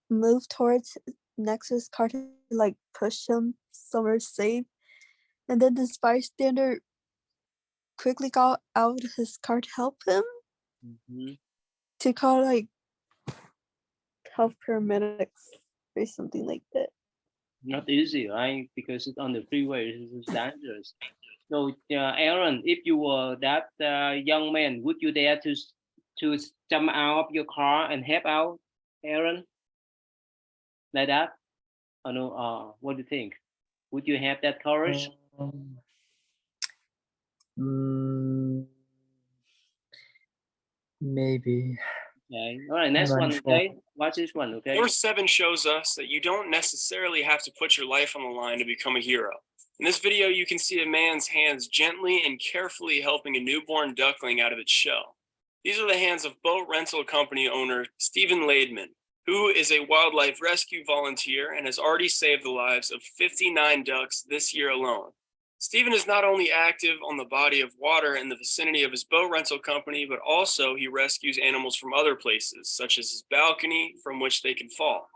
moved towards next to his car to like push him somewhere safe, and then this bystander quickly got out of his car to help him, to call like health paramedics or something like that. Not easy, right? Because it's on the freeway, it's dangerous. So, Aaron, if you were that young man, would you dare to jump out of your car and help out, Aaron? Like that? Or no? What do you think? Would you have that courage? Maybe. Okay. All right. Next one. Okay. Watch this one. Okay. Verse 7 shows us that you don't necessarily have to put your life on the line to become a hero. In this video, you can see a man's hands gently and carefully helping a newborn duckling out of its shell. These are the hands of boat rental company owner Stephen Laidman, who is a wildlife rescue volunteer and has already saved the lives of 59 ducks this year alone. Stephen is not only active on the body of water in the vicinity of his boat rental company, but also he rescues animals from other places, such as his balcony from which they can fall.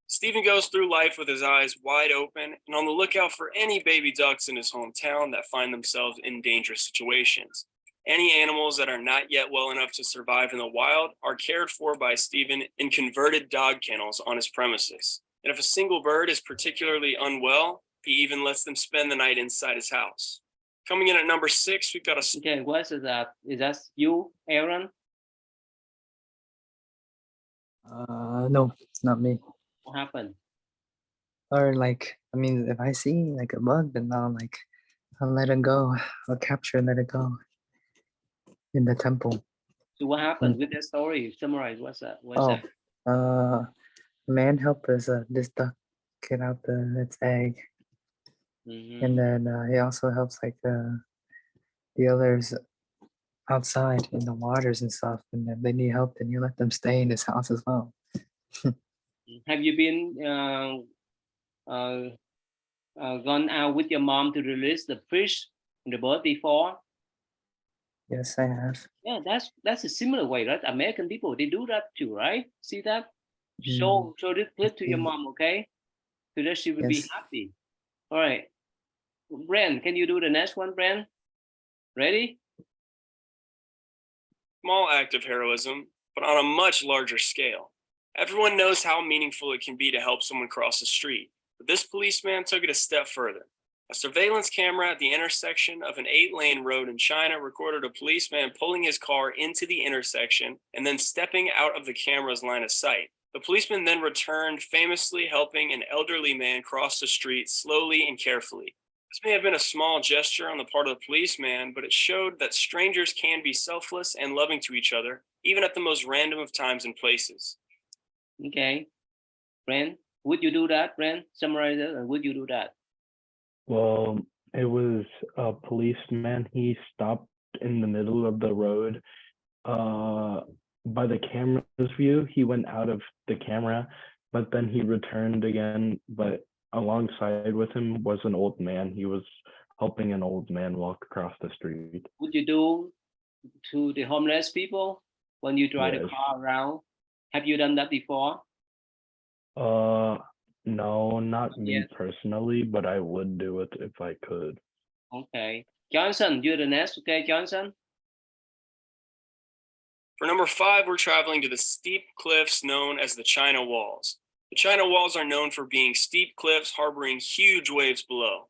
Stephen goes through life with his eyes wide open and on the lookout for any baby ducks in his hometown that find themselves in dangerous situations. Any animals that are not yet well enough to survive in the wild are cared for by Stephen in converted dog kennels on his premises. And if a single bird is particularly unwell, he even lets them spend the night inside his house. Coming in at number 6, we've got a... Okay, what is that? Is that you, Aaron? No, it's not me. What happened? Or like, I mean, if I see like a bug, then I'll let it go. I'll capture and let it go in the temple. So what happened with that story? Summarize. What's that? A man helped this duck get out its egg, and then he also helps like the others outside in the waters and stuff, and then they need help, then you let them stay in his house as well. Have you been gone out with your mom to release the fish and the bird before? Yes, I have. Yeah, that's a similar way, right? American people, they do that too, right? See that? Show this clip to your mom, okay? So that she will be happy. All right. Brent, can you do the next one, Brent? Ready? Small act of heroism, but on a much larger scale. Everyone knows how meaningful it can be to help someone cross the street, but this policeman took it a step further. A surveillance camera at the intersection of an 8-lane road in China recorded a policeman pulling his car into the intersection and then stepping out of the camera's line of sight. The policeman then returned, famously helping an elderly man cross the street slowly and carefully. This may have been a small gesture on the part of the policeman, but it showed that strangers can be selfless and loving to each other, even at the most random of times and places. Okay. Brent, would you do that, Brent? Summarize it, and would you do that? Well, it was a policeman. He stopped in the middle of the road. By the camera's view, he went out of the camera, but then he returned again. But alongside with him was an old man. He was helping an old man walk across the street. Would you do to the homeless people when you drive the car around? Have you done that before? No, not me personally, but I would do it if I could. Okay. Johnson, you're the next, okay, Johnson? For number 5, we're traveling to the steep cliffs known as the China Walls. The China Walls are known for being steep cliffs harboring huge waves below.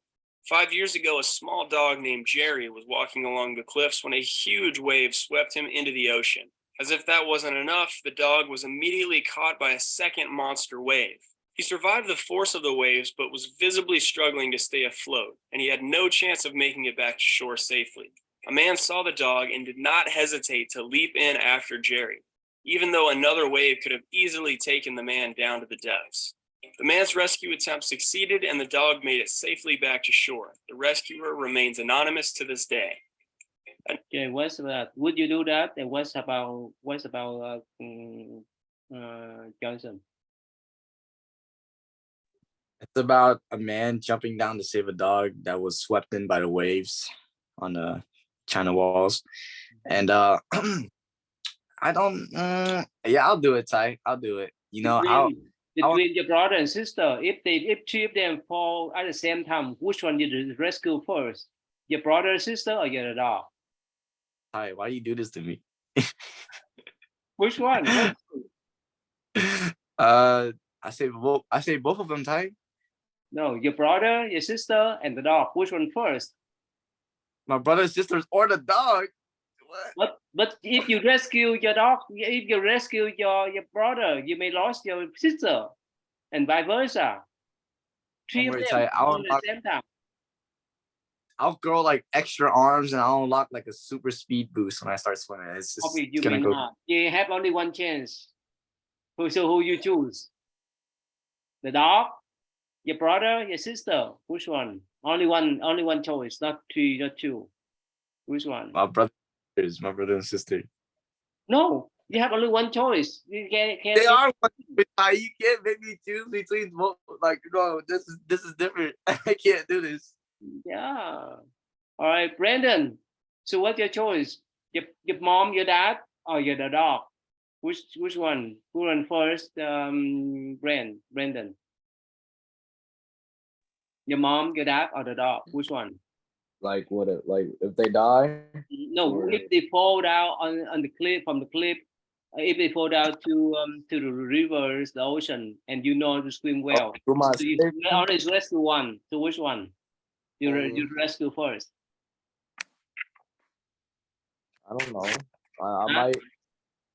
5 years ago, a small dog named Jerry was walking along the cliffs when a huge wave swept him into the ocean. As if that wasn't enough, the dog was immediately caught by a second monster wave. He survived the force of the waves, but was visibly struggling to stay afloat, and he had no chance of making it back to shore safely. A man saw the dog and did not hesitate to leap in after Jerry, even though another wave could have easily taken the man down to the depths. The man's rescue attempt succeeded and the dog made it safely back to shore. The rescuer remains anonymous to this day. Okay, what's about? Would you do that? And what's about Johnson? It's about a man jumping down to save a dog that was swept in by the waves on the China Walls. And I don't I'll do it, Ty. I'll do it. You know, between your brother and sister, if two of them fall at the same time, which one you rescue first? Your brother or sister or your dog? Ty, why do you do this to me? Which one? I say both of them, Ty. No, your brother, your sister, and the dog. Which one first? My brother, sisters, or the dog. What? But if you rescue your dog, if you rescue your brother, you may lose your sister, and vice versa. Three of them at the same time. I'll grow like extra arms and I'll unlock like a super speed boost when I start swimming. It's just gonna go. You have only one chance. So who you choose? The dog, your brother, your sister. Which one? Only one choice, not three, not two. Which one? My brother and sister. No, you have only one choice. You can't. They are one. You can't make me choose between both. Like, no, this is different. I can't do this. Yeah. All right, Brandon. So what's your choice? Your mom, your dad, or your dog? Which one? Who run first? Brandon. Your mom, your dad, or the dog? Which one? Like what? Like if they die? No, Or- if they fall down on the cliff from the cliff, if they fall down to the rivers, the ocean, and you know to swim well, for my so you safety? always rescue one. So which one? You Um, rescue first. I don't know. I Huh? might.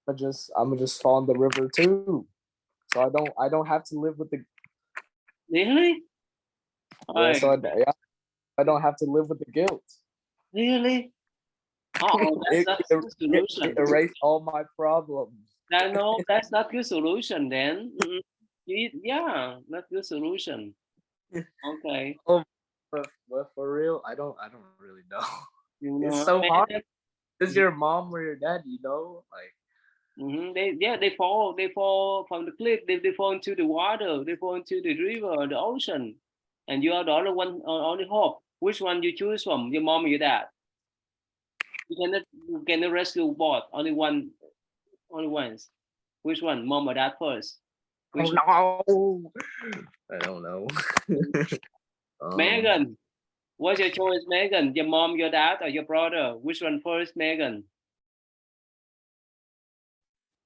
I'm gonna just fall in the river too. So I don't have to live with the Really? yeah. Right. Yeah, I don't have to live with the guilt. Really? Oh, that's good solution. Erase all my problems. No, that's not good solution then. Yeah, not good solution. Okay. Oh, but for real, I don't really know. You It's know, so hard. man, Is your mom or your dad? You know, like they fall from the cliff, they fall into the water, they fall into the river, the ocean, and you are the only one, only hope. Which one you choose from? Your mom or your dad? You cannot rescue both. Only once. Which one, mom or dad first? Which one? no, I don't know. Megan, what's your choice, Megan? Your mom, your dad, or your brother? Which one first, Megan?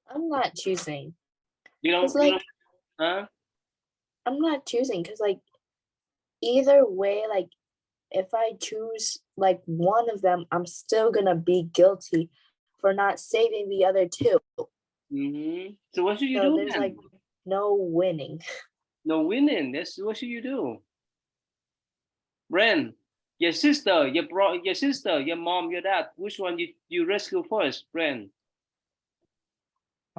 I'm not choosing. You don't, 'Cause, like, huh? I'm not choosing because, like, either way, like, if I choose like one of them, I'm still gonna be guilty for not saving the other two. So what should you So do there's then? like no winning. No winning. That's what should you do? Bren, your sister, your sister, your mom, your dad. Which one you rescue first, Bren?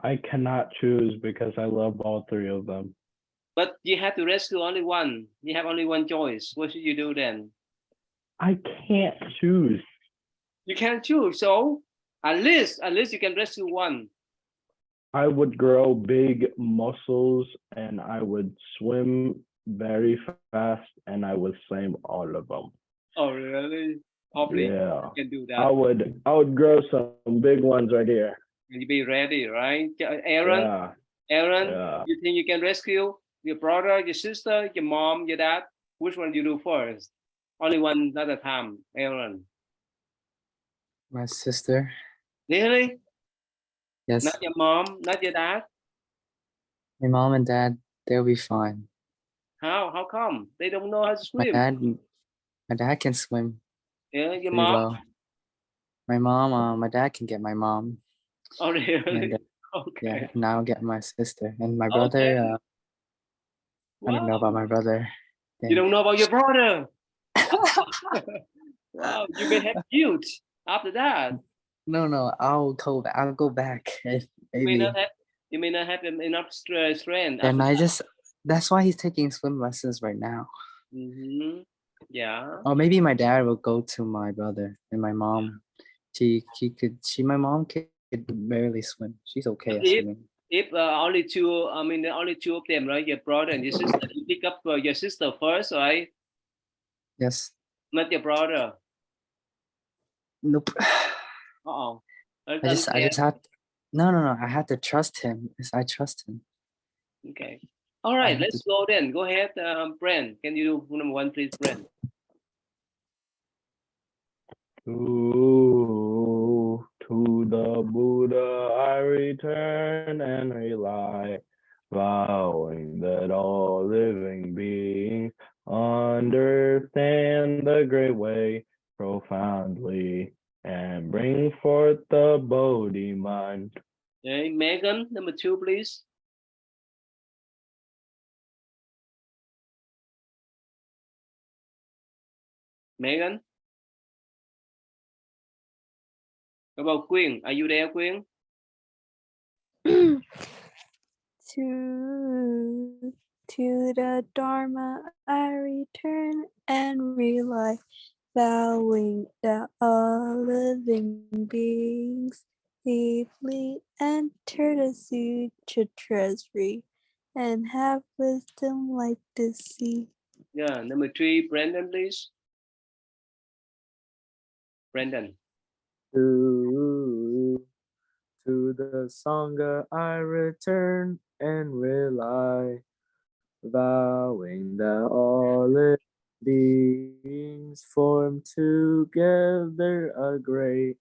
I cannot choose because I love all three of them. But you have to rescue only one. You have only one choice. What should you do then? I can't choose. You can't choose. So at least you can rescue one. I would grow big muscles and I would swim very fast and I would save all of them. Oh really? Hopefully Yeah. you can do that. I would grow some big ones right here. And you be ready, right? Aaron, Yeah. Aaron, Yeah. you think you can rescue your brother, your sister, your mom, your dad? Which one do you do first? Only one at a time, Aaron. My sister. Really? Yes. Not your mom, not your dad? My mom and dad, they'll be fine. How? How come? They don't know how to My swim. dad can swim Yeah, your pretty mom? well. My mom, my dad can get my mom. Oh, really? And Okay. yeah, now get my sister. And my Okay. brother, I don't know about Wow. my brother. You don't know about your brother. Dang. Wow, you may have guilt after that. No, I'll go back. If You may maybe. not have enough strength. And that's why he's taking swim lessons right now. Yeah. Or maybe my dad will go to my brother and my mom. My mom could barely swim. She's okay at swimming. If only two, only two of them, right? Your brother and your sister. You pick up your sister first, right? Yes. Not your brother. Nope. Uh-oh. I just had no. I had to trust him. Yes, I trust him. Okay. All right, let's go then. Go ahead, Brent. Can you do number one, please, Brent? To the Buddha I return and rely, vowing that all living beings understand the great way profoundly and bring forth the Bodhi mind. Okay, Megan, number two, please. Megan? How about Queen? Are you there, Queen? To the Dharma I return and rely, vowing that all living beings safely enter the sutra treasury and have wisdom like the sea. Yeah, number 3, Brandon, please. Brandon. To the Sangha I return and rely, vowing that all living beings form together a great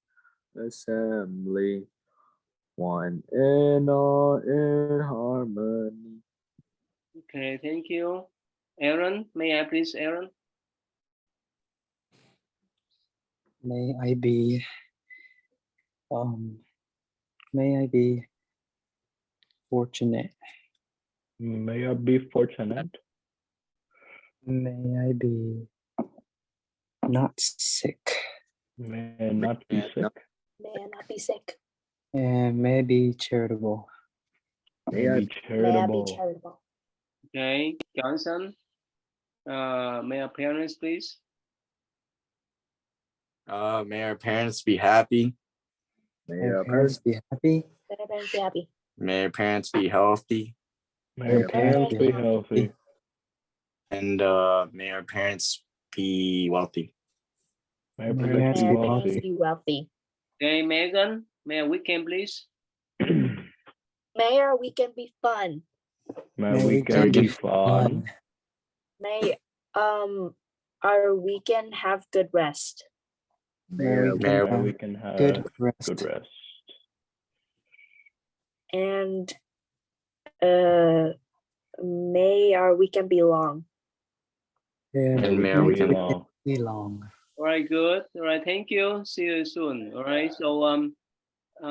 assembly, one and all in harmony. Okay, thank you. Aaron, may I please, Aaron? May I be fortunate. May I be fortunate. May I be not sick. May I not be sick. May I not be sick. And may I be charitable. May I be charitable. charitable. Okay, Johnson. May our parents, please? May our parents be happy. May our parents be happy. May our parents be happy. May our parents be healthy. May our parents be healthy. And may our parents be wealthy. May our May parents be our wealthy. be wealthy. Okay, Megan, may our weekend, please? May our weekend be fun. May our weekend be fun. May our weekend have good rest. May we May can we have can have good rest. good rest. And may our weekend be long. And may May our we weekend long. Be long. All right, good. All right, thank you. See you soon. All right, so